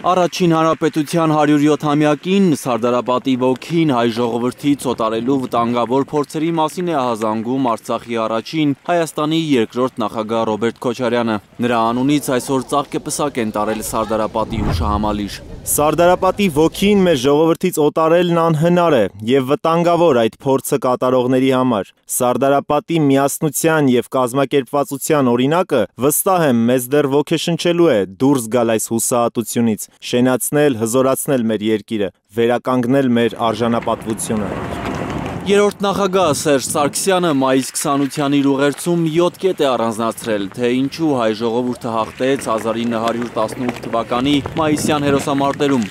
Առաջին հանրապետության 107-ամյակին Սարդարապատի ոգին հայ ժողովրդից օտարելու վտանգավոր փորձերի մասին է ահազանգում Արցախի առաջին, Հայաստանի երկրորդ նախագահ Ռոբերտ Քոչարյանը։ Նրա անունից այսօր ծաղկեպսակ են տարել Սարդարապատի հուշահամալիր։ Սարդարապատի ոգին մեր ժողովրդից օտարելն անհնար է և վտանգավոր այդ փորձը կատարողների համար։ Սարդարապատի միասնության և կազմակերպվածության օրինակը վստահ եմ մեզ դեռ ոգեշնչելու է դուրս գալ այս հուսահատությունից, շենացնել, հզորացնել մեր երկիրը, վերականգնել մեր արժանապատվությունը։ Երրորդ նախագահ Սերժ Սարգսյանը մայիս 28-յան իր ուղերձում 7 կետ է առանձնացրել, թե ինչու հայ ժողովուրդը հաղթեց 1918 թվականի մայիսյան հերոսամարտերում։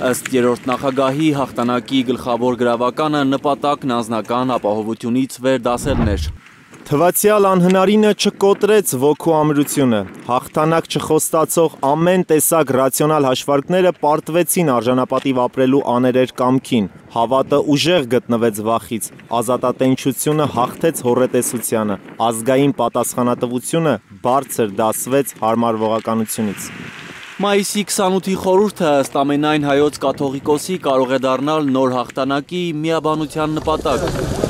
Ըստ երրորդ նախագահի հաղթանակի գլխավոր գրավականը նպատակն անձնական ապահովությունից վեր դասելն էր։ Թվացյալ անհնարինը չկոտրեց ոգու ամրությունը, հաղթանակ չխոստացող ամեն տեսակ ռացիոնալ հաշվարկները պարտվեցին արժանապատիվ ապրելու աներեր կամքին, հավատը ուժեղ գտնվեց վախից, ազատատենչությունը հաղթեց հոռետեսությանը, ազգային պատասխանատվությունը բարձր դասվեց հարմարվողականությունից։ Մայիսի 28-ի խորհուրդը ըստ ամենայն հայոց կաթողիկոսի կարող է դառնալ նոր հաղթանակի միաբանության նպատակ։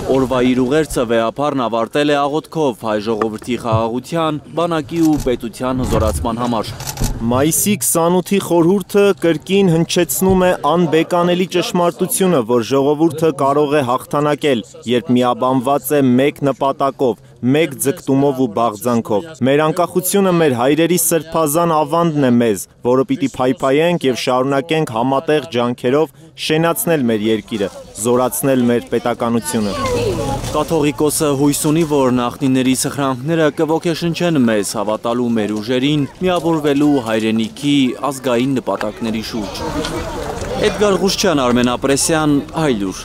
Օրվա իր ուղերձը վեհափառն ավարտել է աղոթքով հայ ժողովրդի խաղաղության, բանակի ու պետության հզորացման համար։ Մայիսի 28-ի խորհուրդը կրկին հնչեցնում է անբեկանելի ճշմարտությունը, որ ժողովուրդը կարող է հաղթանակել, երբ միաբանված է մեկ նպատակով, մեկ ձգտումով ու բաղձանքով։ Մեր անկախությունը մեր հայրերի սրբազան ավանդն է մեզ, որը պիտի փայփայենք և շարունակենք համատեղ ջանքերով շենացնել մեր երկիրը, զորացնել մեր պետականությունը։ Կաթողիկոսը հույս ունի, որ նախնիների սխրանքները կոգեշնչեն մեզ հավատալու մեր ուժերին, միավորվելու հայրենիքի ազգային նպատակների շուրջ։ Էդգար Ղուշչյան, Արմեն Ապրեսյան, Հայլուր։